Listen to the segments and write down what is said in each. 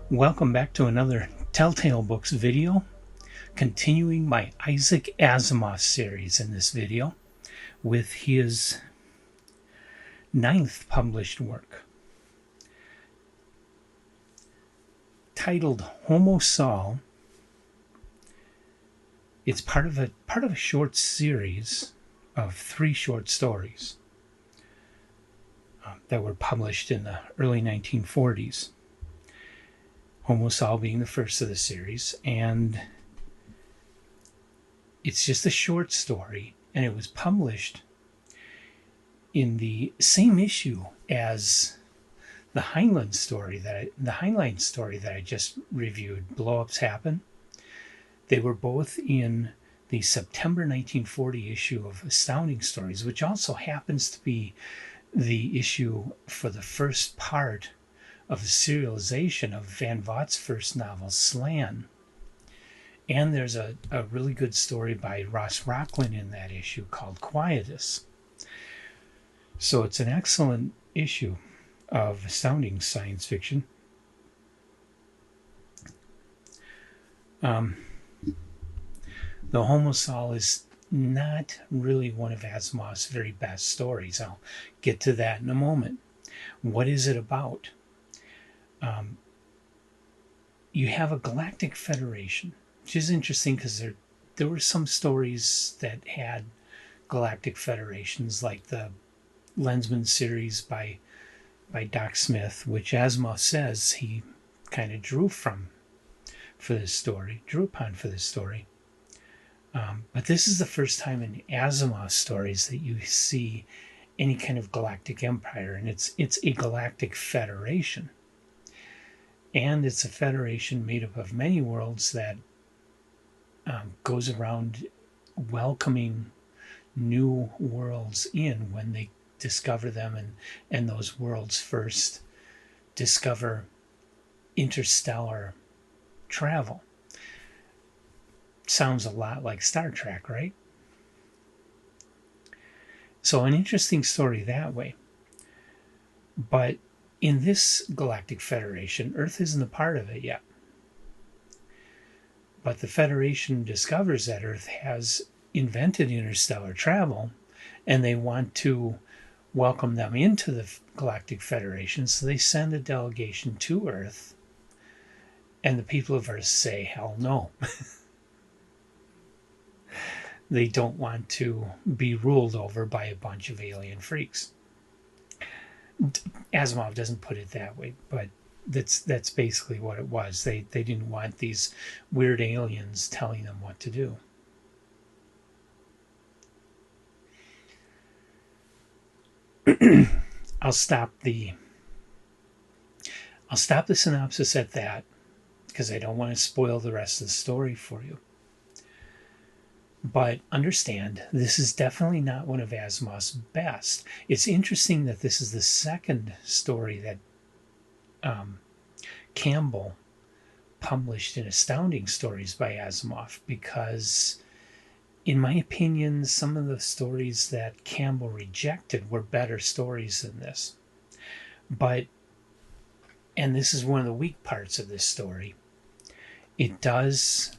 Welcome back to another Telltale Books video, continuing my Isaac Asimov series in this video with his 9th published work, titled Homo. It's part of a short series of 3 short stories that were published in the early 1940s. Homo being the first of the series, and it's just a short story, and it was published in the same issue as the Heinlein story that I just reviewed, Blow Ups Happen. They were both in the September 1940 issue of Astounding Stories, which also happens to be the issue for the first part of the serialization of Van Vogt's first novel, Slan. And there's a really good story by Ross Rocklin in that issue called Quietus. So it's an excellent issue of astounding science fiction. The Homo is not really one of Asimov's very best stories. I'll get to that in a moment. What is it about? You have a galactic federation, which is interesting because there were some stories that had galactic federations, like the Lensman series by Doc Smith, which Asimov says he kind of drew upon for this story. But this is the first time in Asimov stories that you see any kind of galactic empire, and it's a galactic federation. And it's a federation made up of many worlds that goes around welcoming new worlds in when they discover them, and those worlds first discover interstellar travel. Sounds a lot like Star Trek, right? So an interesting story that way. But in this galactic federation, Earth isn't a part of it yet. But the Federation discovers that Earth has invented interstellar travel, and they want to welcome them into the Galactic Federation, so they send a delegation to Earth, and the people of Earth say, hell no. They don't want to be ruled over by a bunch of alien freaks. Asimov doesn't put it that way, but that's basically what it was. They didn't want these weird aliens telling them what to do. I'll stop the synopsis at that because I don't want to spoil the rest of the story for you. But understand, this is definitely not one of Asimov's best. It's interesting that this is the second story that Campbell published in Astounding Stories by Asimov, because, in my opinion, some of the stories that Campbell rejected were better stories than this. And this is one of the weak parts of this story, it does...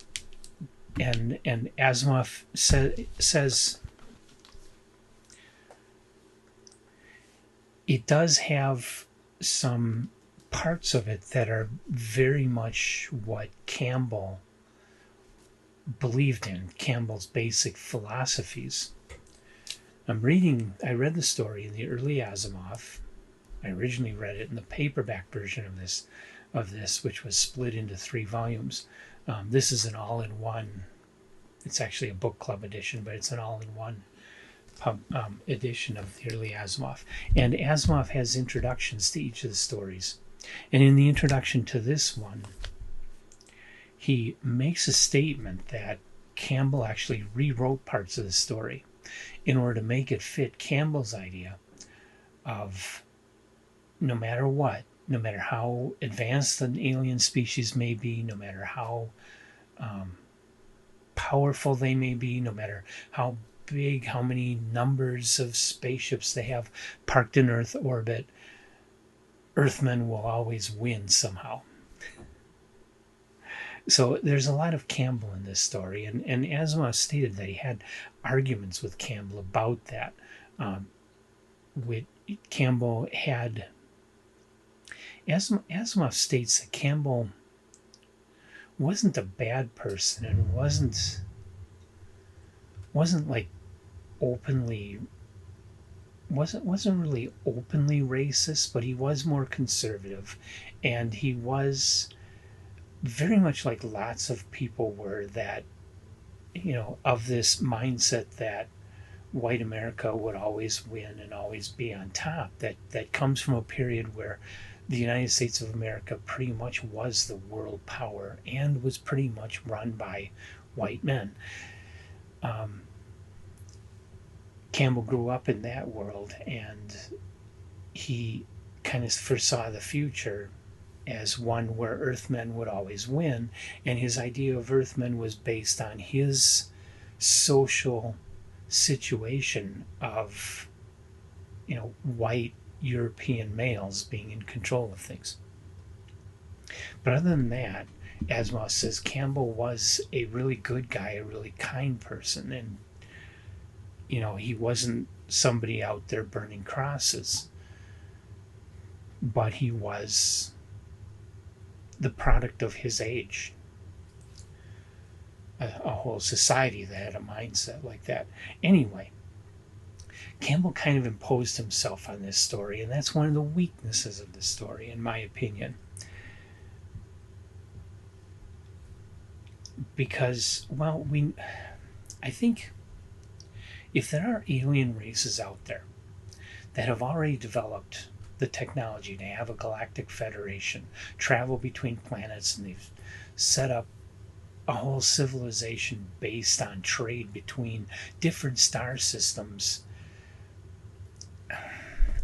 And Asimov says it does have some parts of it that are very much what Campbell believed in, Campbell's basic philosophies. I read the story in the early Asimov. I originally read it in the paperback version of this, which was split into 3 volumes. This is an all-in-one. It's actually a book club edition, but it's an all-in-one edition of the early Asimov. And Asimov has introductions to each of the stories. And in the introduction to this one, he makes a statement that Campbell actually rewrote parts of the story in order to make it fit Campbell's idea of no matter what, no matter how advanced an alien species may be, no matter how powerful they may be, no matter how big, how many numbers of spaceships they have parked in Earth orbit, Earthmen will always win somehow. So there's a lot of Campbell in this story, and Asimov stated that he had arguments with Campbell about that. Um, with Campbell had Asimov states that Campbell wasn't a bad person and wasn't like openly wasn't really openly racist, but he was more conservative, and he was very much like lots of people were, that of this mindset that white America would always win and always be on top. That comes from a period where the United States of America pretty much was the world power and was pretty much run by white men. Um, Campbell grew up in that world, and he kind of foresaw the future as one where Earthmen would always win, and his idea of Earthmen was based on his social situation of white European males being in control of things. But other than that, Asimov says Campbell was a really good guy, a really kind person, and he wasn't somebody out there burning crosses, but he was the product of his age. A whole society that had a mindset like that. Anyway, Campbell kind of imposed himself on this story, and that's one of the weaknesses of this story, in my opinion. Because, well, I think if there are alien races out there that have already developed the technology to have a galactic federation, travel between planets, and they've set up a whole civilization based on trade between different star systems,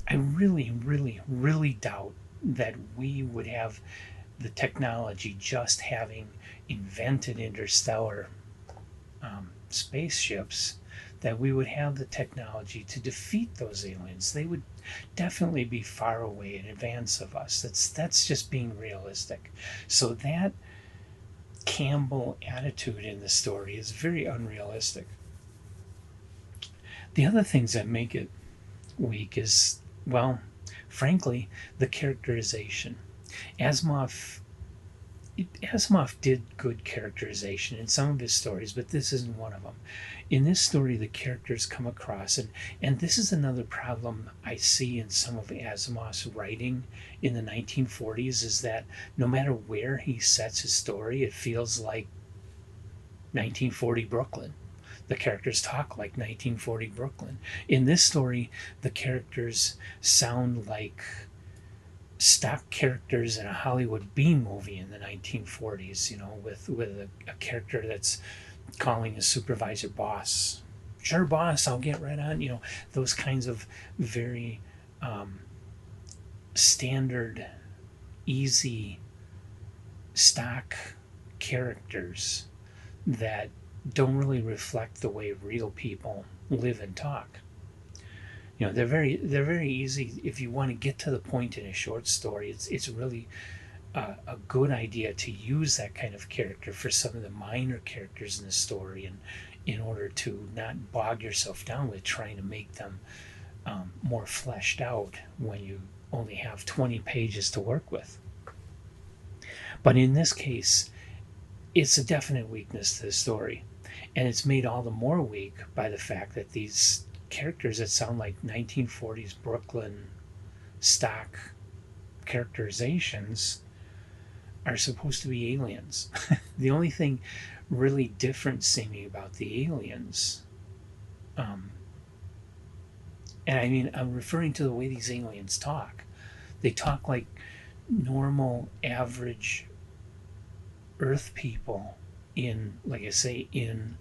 I really, really, really doubt that we would have the technology, just having invented interstellar spaceships, that we would have the technology to defeat those aliens. They would definitely be far away in advance of us. That's just being realistic. So that Campbell attitude in the story is very unrealistic. The other things that make it weak is, well, frankly, the characterization. Asimov Asimov did good characterization in some of his stories, but this isn't one of them. In this story, the characters come across, and this is another problem I see in some of Asimov's writing in the 1940s, is that no matter where he sets his story, it feels like 1940 Brooklyn. The characters talk like 1940 Brooklyn. In this story, the characters sound like stock characters in a Hollywood B movie in the 1940s, with a character that's calling his supervisor boss. Sure, boss, I'll get right on. Those kinds of very standard, easy, stock characters that don't really reflect the way real people live and talk. They're very easy. If you want to get to the point in a short story, it's really a good idea to use that kind of character for some of the minor characters in the story, and in order to not bog yourself down with trying to make them more fleshed out when you only have 20 pages to work with. But in this case, it's a definite weakness to the story, and it's made all the more weak by the fact that these characters that sound like 1940s Brooklyn stock characterizations are supposed to be aliens. The only thing really different seeming about the aliens, and I mean, I'm referring to the way these aliens talk. They talk like normal, average Earth people in, like I say, in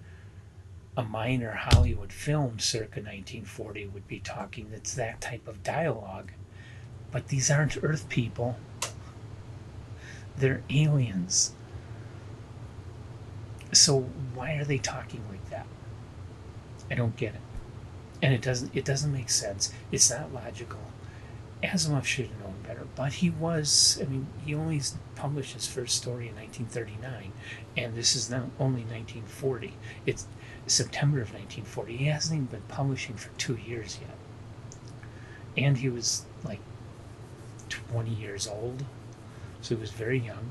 a minor Hollywood film circa 1940 would be talking. That's that type of dialogue. But these aren't Earth people. They're aliens. So why are they talking like that? I don't get it. And it doesn't make sense. It's not logical. Asimov should have known better, but he was, I mean, he only published his first story in 1939, and this is now only 1940. It's September of 1940. He hasn't even been publishing for 2 years yet. And he was like 20 years old, so he was very young.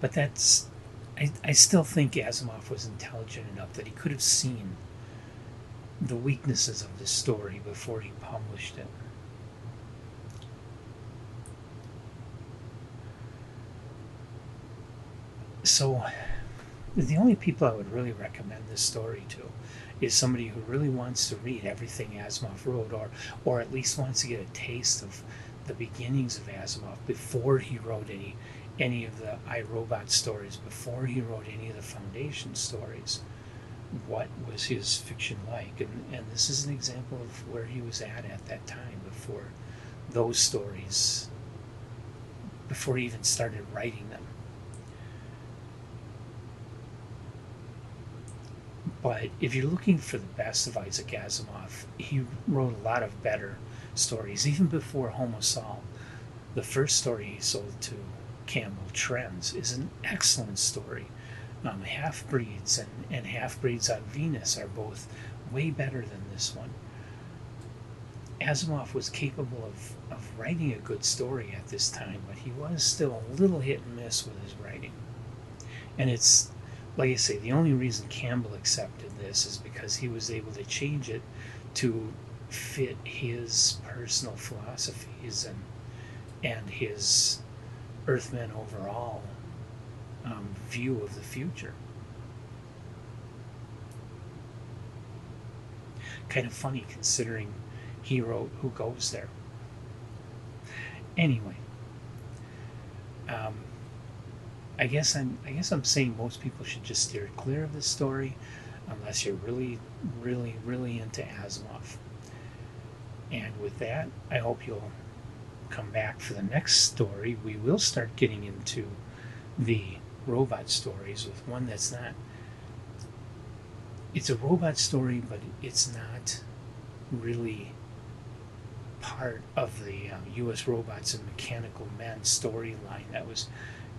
But I still think Asimov was intelligent enough that he could have seen the weaknesses of this story before he published it. So, the only people I would really recommend this story to is somebody who really wants to read everything Asimov wrote, or at least wants to get a taste of the beginnings of Asimov before he wrote any of the I, Robot stories, before he wrote any of the Foundation stories. What was his fiction like? And this is an example of where he was at that time, before those stories, before he even started writing them. But if you're looking for the best of Isaac Asimov, he wrote a lot of better stories, even before Homo. The first story he sold to Campbell, Trends, is an excellent story. Half-breeds and Half-breeds on Venus are both way better than this one. Asimov was capable of writing a good story at this time, but he was still a little hit and miss with his writing. And it's, like I say, the only reason Campbell accepted this is because he was able to change it to fit his personal philosophies and his Earthmen overall view of the future. Kind of funny considering he wrote Who Goes There. Anyway, I guess I'm saying most people should just steer clear of this story unless you're really, really, really into Asimov. And with that, I hope you'll come back for the next story. We will start getting into the robot stories with one that's not, it's a robot story, but it's not really part of the U.S. Robots and Mechanical Men storyline that was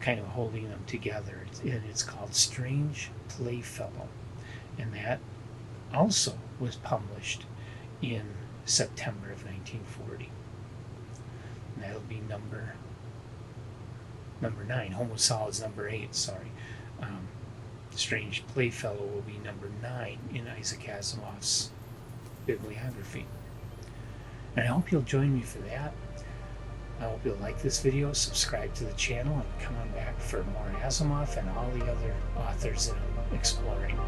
kind of holding them together. And it's called Strange Playfellow, and that also was published in September of 1940. And that'll be number 9. Homo Solid's number 8, sorry. Strange Playfellow will be number 9 in Isaac Asimov's bibliography. And I hope you'll join me for that. I hope you'll like this video, subscribe to the channel, and come on back for more Asimov and all the other authors that I'm exploring.